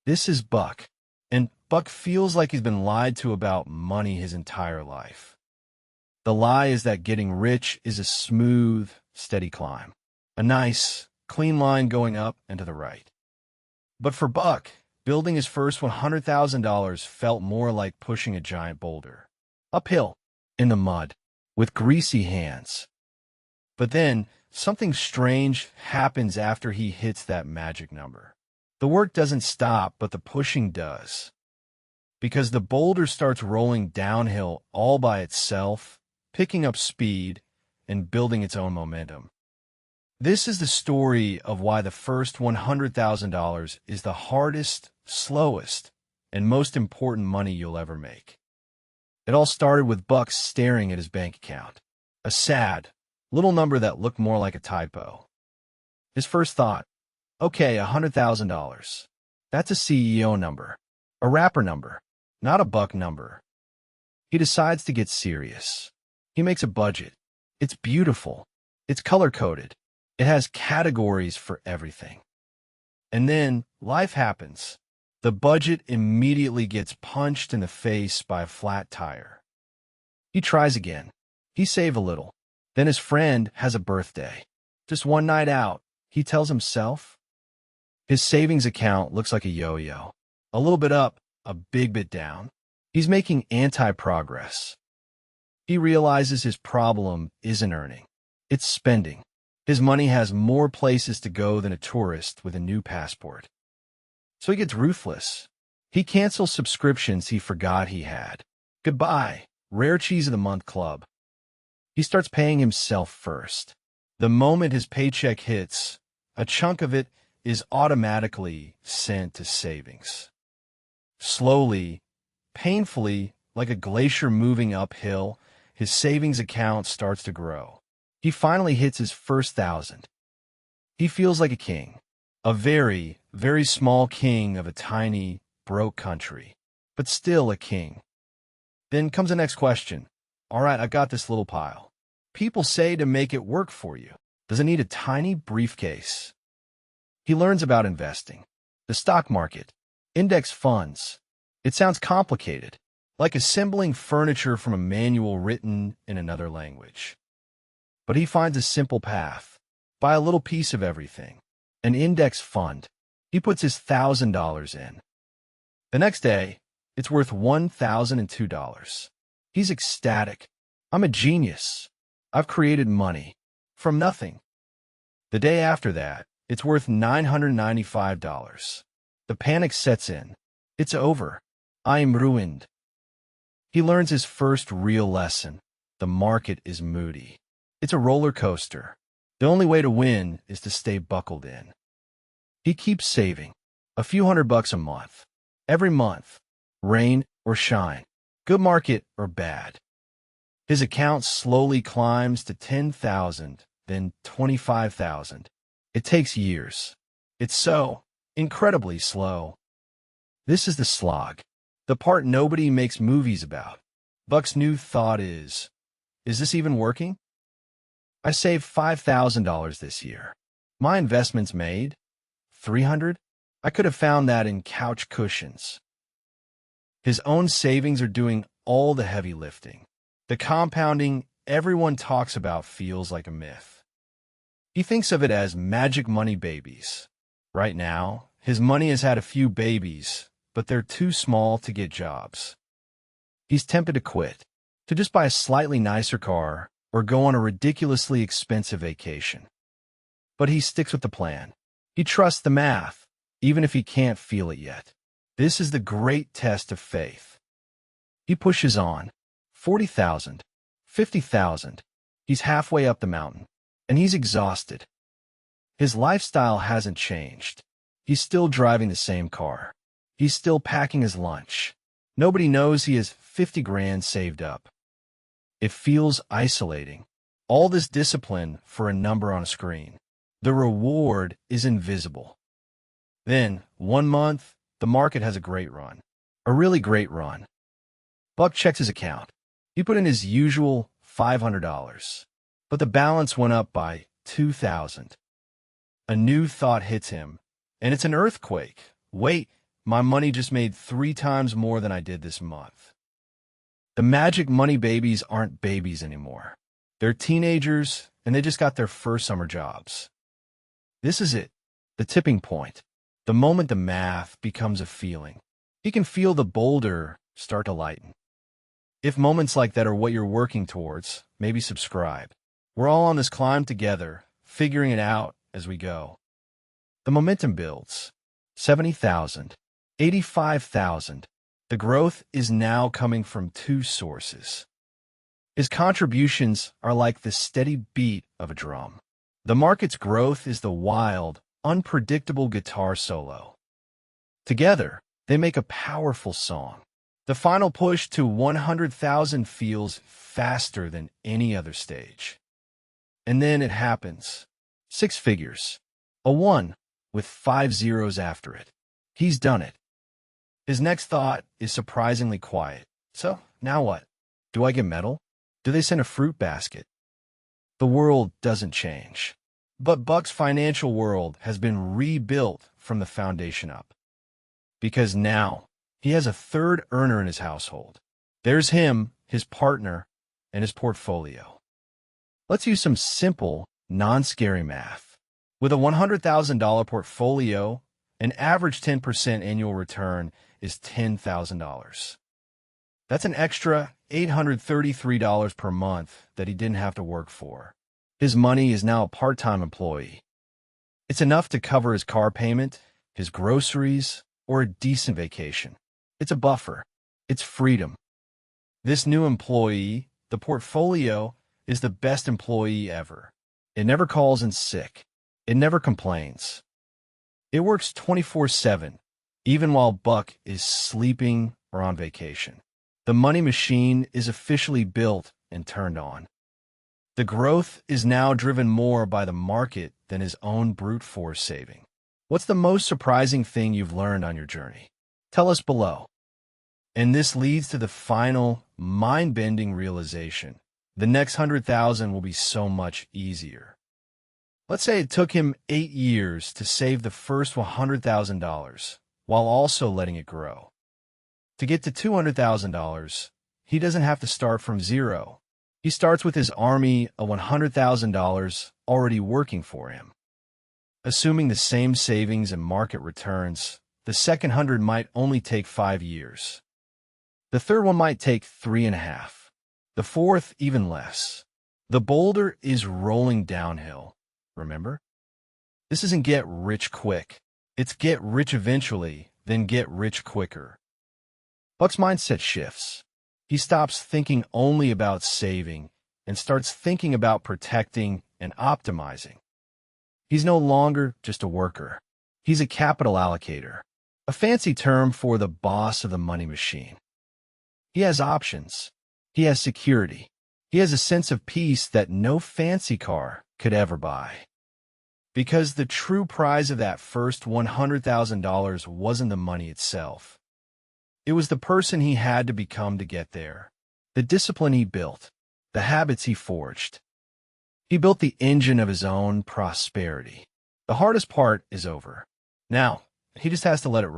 This is Buck, and Buck feels like he's been lied to about money his entire life. The lie is that getting rich is a smooth, steady climb, a nice, clean line going up and to the right. But for Buck, building his first $100,000 felt more like pushing a giant boulder, uphill, in the mud, with greasy hands. But then, something strange happens after he hits that magic number. The work doesn't stop, but the pushing does. Because the boulder starts rolling downhill all by itself, picking up speed, and building its own momentum. This is the story of why the first $100,000 is the hardest, slowest, and most important money you'll ever make. It all started with Buck staring at his bank account, a sad, little number that looked more like a typo. His first thought, okay, $100,000. That's a CEO number, a rapper number, not a Buck number. He decides to get serious. He makes a budget. It's beautiful. It's color-coded. It has categories for everything. And then life happens. The budget immediately gets punched in the face by a flat tire. He tries again. He saves a little. Then his friend has a birthday. Just one night out, he tells himself. His savings account looks like a yo-yo. A little bit up, a big bit down. He's making anti-progress. He realizes his problem isn't earning. It's spending. His money has more places to go than a tourist with a new passport. So he gets ruthless. He cancels subscriptions he forgot he had. Goodbye, Rare Cheese of the Month Club. He starts paying himself first. The moment his paycheck hits, a chunk of it is automatically sent to savings. Slowly, painfully, like a glacier moving uphill, his savings account starts to grow. He finally hits his first 1,000. He feels like a king, a very, very small king of a tiny, broke country, but still a king. Then comes the next question. All right, I got this little pile. People say to make it work for you, does it need a tiny briefcase? He learns about investing, the stock market, index funds. It sounds complicated, like assembling furniture from a manual written in another language. But he finds a simple path. Buy a little piece of everything. An index fund. He puts his $1,000 in. The next day, it's worth $1,002. He's ecstatic. I'm a genius. I've created money. From nothing. The day after that, it's worth $995. The panic sets in. It's over. I'm ruined. He learns his first real lesson. The market is moody. It's a roller coaster. The only way to win is to stay buckled in. He keeps saving. A few $100 a month. Every month. Rain or shine. Good market or bad. His account slowly climbs to 10,000, then 25,000. It takes years. It's so incredibly slow. This is the slog. The part nobody makes movies about. Buck's new thought is this even working? I saved $5,000 this year. My investment's made $300. I could have found that in couch cushions. His own savings are doing all the heavy lifting. The compounding everyone talks about feels like a myth. He thinks of it as magic money babies. Right now, his money has had a few babies, but they're too small to get jobs. He's tempted to quit, to just buy a slightly nicer car or go on a ridiculously expensive vacation. But he sticks with the plan. He trusts the math, even if he can't feel it yet. This is the great test of faith. He pushes on. 40,000, 50,000. He's halfway up the mountain, and he's exhausted. His lifestyle hasn't changed. He's still driving the same car. He's still packing his lunch. Nobody knows he has 50 grand saved up. It feels isolating. All this discipline for a number on a screen. The reward is invisible. Then, one month, the market has a great run. A really great run. Buck checks his account. He put in his usual $500, but the balance went up by $2,000. A new thought hits him, and it's an earthquake. Wait, my money just made 3 times more than I did this month. The magic money babies aren't babies anymore. They're teenagers, and they just got their first summer jobs. This is it, the tipping point, the moment the math becomes a feeling. He can feel the boulder start to lighten. If moments like that are what you're working towards, maybe subscribe. We're all on this climb together, figuring it out as we go. The momentum builds. 70,000, 85,000. The growth is now coming from 2 sources. His contributions are like the steady beat of a drum. The market's growth is the wild, unpredictable guitar solo. Together, they make a powerful song. The final push to 100,000 feels faster than any other stage. And then it happens. 6 figures. A 1 with 5 zeros after it. He's done it. His next thought is surprisingly quiet. So, now what? Do I get metal? Do they send a fruit basket? The world doesn't change. But Buck's financial world has been rebuilt from the foundation up. Because now, he has a third earner in his household. There's him, his partner, and his portfolio. Let's use some simple, non-scary math. With a $100,000 portfolio, an average 10% annual return is $10,000. That's an extra $833 per month that he didn't have to work for. His money is now a part-time employee. It's enough to cover his car payment, his groceries, or a decent vacation. It's a buffer. It's freedom. This new employee, the portfolio, is the best employee ever. It never calls in sick. It never complains. It works 24/7, even while Buck is sleeping or on vacation. The money machine is officially built and turned on. The growth is now driven more by the market than his own brute force saving. What's the most surprising thing you've learned on your journey? Tell us below. And this leads to the final, mind-bending realization. The next 100,000 will be so much easier. Let's say it took him 8 years to save the first $100,000 while also letting it grow. To get to $200,000, he doesn't have to start from zero. He starts with his army of $100,000 already working for him. Assuming the same savings and market returns, the second 100 might only take 5 years. The third one might take 3.5. The fourth, even less. The boulder is rolling downhill, remember? This isn't get rich quick. It's get rich eventually, then get rich quicker. Buck's mindset shifts. He stops thinking only about saving and starts thinking about protecting and optimizing. He's no longer just a worker. He's a capital allocator, a fancy term for the boss of the money machine. He has options. He has security. He has a sense of peace that no fancy car could ever buy. Because the true prize of that first $100,000 wasn't the money itself. It was the person he had to become to get there, the discipline he built, the habits he forged. He built the engine of his own prosperity. The hardest part is over. Now, he just has to let it run.